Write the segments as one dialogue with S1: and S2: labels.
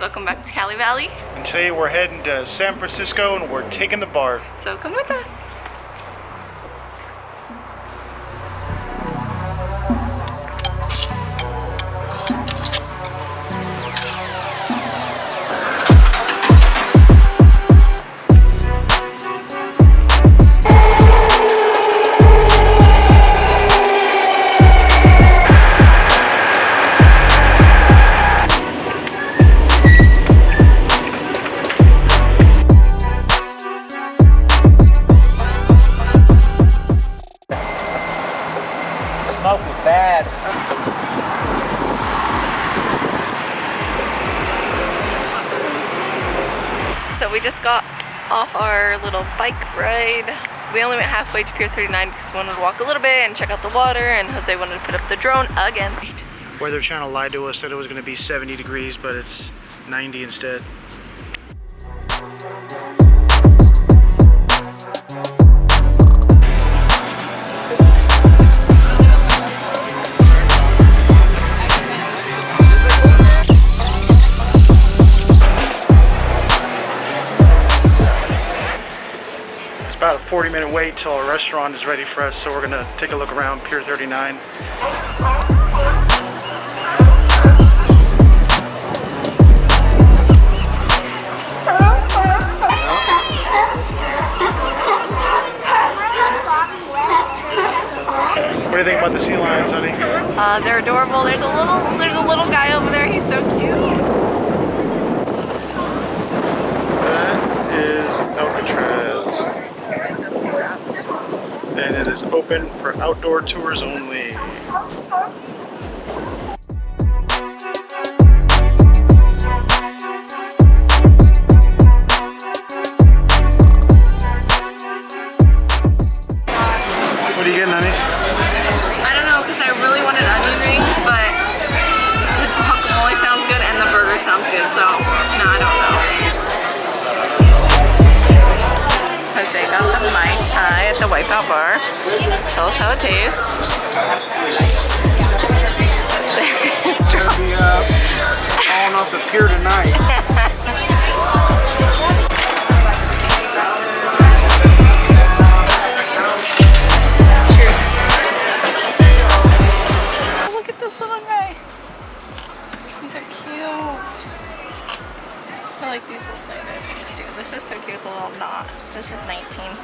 S1: welcome back to CaliVali.
S2: And today we're heading to San Francisco and we're taking the bar.
S1: So come with us.
S2: Smoke is bad.
S1: So we just got off our little bike ride. We only went halfway to Pier 39 because we wanted to walk a little bit and check out the water, and Jose wanted to put up the drone again.
S2: Where they're trying to lie to us, said it was going to be 70 degrees, but it's 90 instead. About a 40-minute wait till our restaurant is ready for us, so we're gonna take a look around Pier 39. What do you think about the sea lions, honey?
S1: They're adorable. There's a little guy over there. He's so cute.
S2: That is Alcatraz. And it is open for outdoor tours only. What are you getting, honey?
S1: I don't know, because I really wanted onion rings, but the guacamole sounds good and the burger sounds good, so no, I don't know. Jose got the Mai Tai at the Wipeout Bar. Tell us how it tastes. It's
S2: gonna be falling off the pier tonight.
S1: Cheers. Oh, look at this little guy. These are cute. I like these little things too. This is so cute, the little knot. This is 19.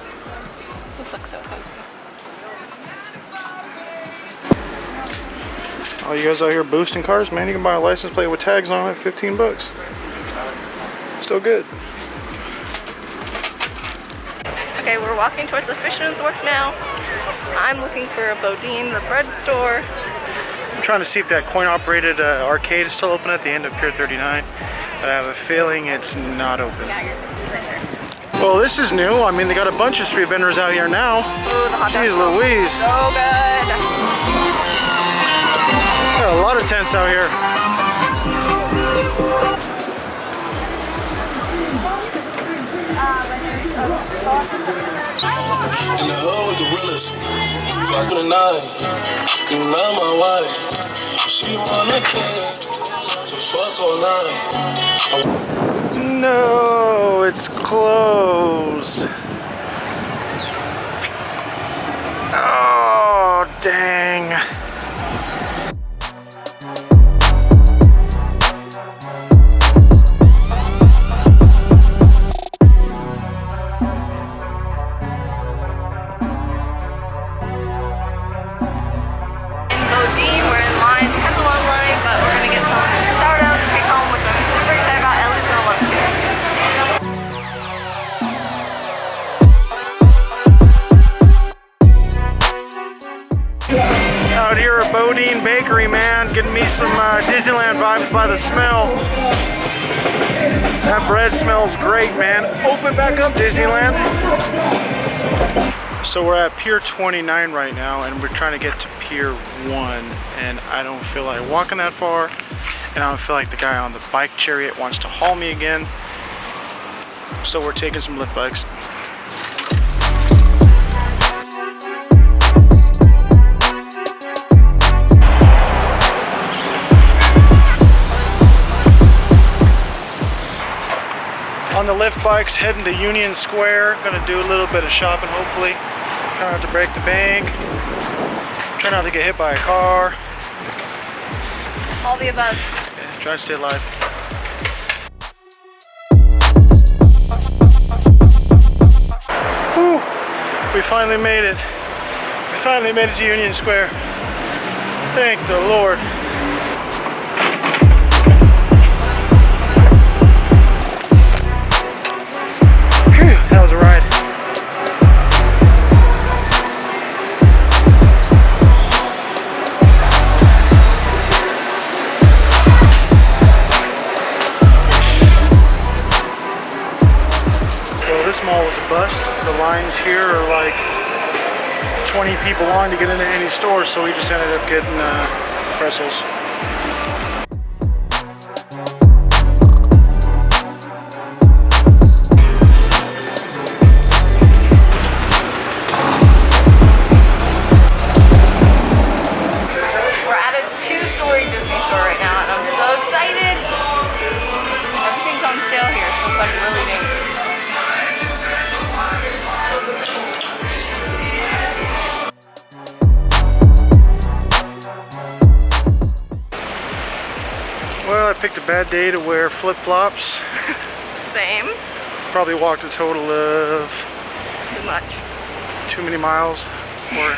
S1: This looks so cozy.
S2: Oh, you guys out here boosting cars, man? You can buy a license plate with tags on it, 15 bucks. Still good.
S1: Okay, we're walking towards the Fisherman's Wharf now. I'm looking for a Bodine, the bread store.
S2: I'm trying to see if that coin-operated arcade is still open at the end of Pier 39, but I have a feeling it's not open. Well, this is new. I mean, they got a bunch of street vendors out here now.
S1: Ooh, the hot dogs.
S2: Jeez Louise.
S1: So good.
S2: Got a lot of tents out here.
S3: In the hood with the realest, fuck with a 9. You know my wife, she wanna kill, so fuck all 9.
S2: No, it's closed. Oh, dang. Out here at Bodine Bakery, man, getting me some Disneyland vibes by the smell. That bread smells great, man. Open back up, Disneyland. So we're at Pier 29 right now, and we're trying to get to Pier 1, and I don't feel like walking that far, and I don't feel like the guy on the bike chariot wants to haul me again. So we're taking some lift bikes. bikes, heading to Union Square. Gonna do a little bit of shopping, hopefully. Try not to break the bank. Try not to get hit by a car.
S1: All the above.
S2: Yeah, try to stay alive. Whew, we finally made it. We finally made it to Union Square. Thank the Lord. Phew, that was a ride. Well, this mall was a bust. The lines here are like 20 people long to get into any store, so we just ended up getting pretzels.
S1: We're at a 2-story Disney store right now, and I'm so excited. Everything's on sale here, so it's like really new.
S2: Well, I picked a bad day to wear flip-flops.
S1: Same.
S2: Probably walked a total of
S1: Too much.
S2: too many miles. We're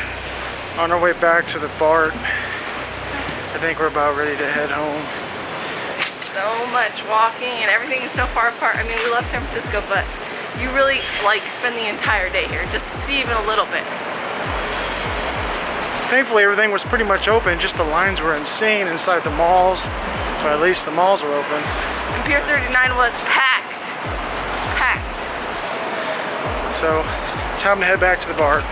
S2: on our way back to the BART. I think we're about ready to head home.
S1: So much walking, and everything is so far apart. I mean, we love San Francisco, but you really like spend the entire day here just to see even a little bit.
S2: Thankfully, everything was pretty much open. Just the lines were insane inside the malls, but at least the malls were open.
S1: And Pier 39 was packed. Packed.
S2: So, it's time to head back to the BART.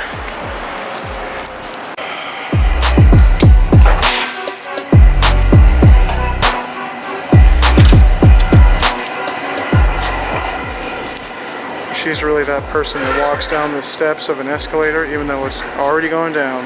S2: She's really that person that walks down the steps of an escalator even though it's already going down.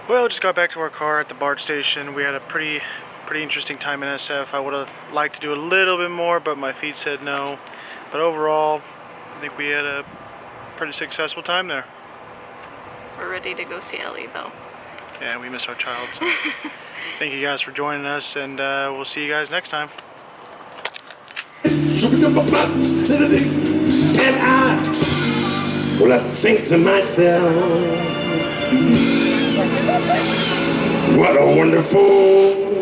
S2: Well, just got back to our car at the BART station. We had a pretty interesting time in SF. I would have liked to do a little bit more, but my feet said no. But overall, I think we had a pretty successful time there.
S1: We're ready to go see Ellie, though.
S2: Yeah, we miss our child. So. Thank you guys for joining us, and we'll see you guys next time.
S4: And I think to myself, what a wonderful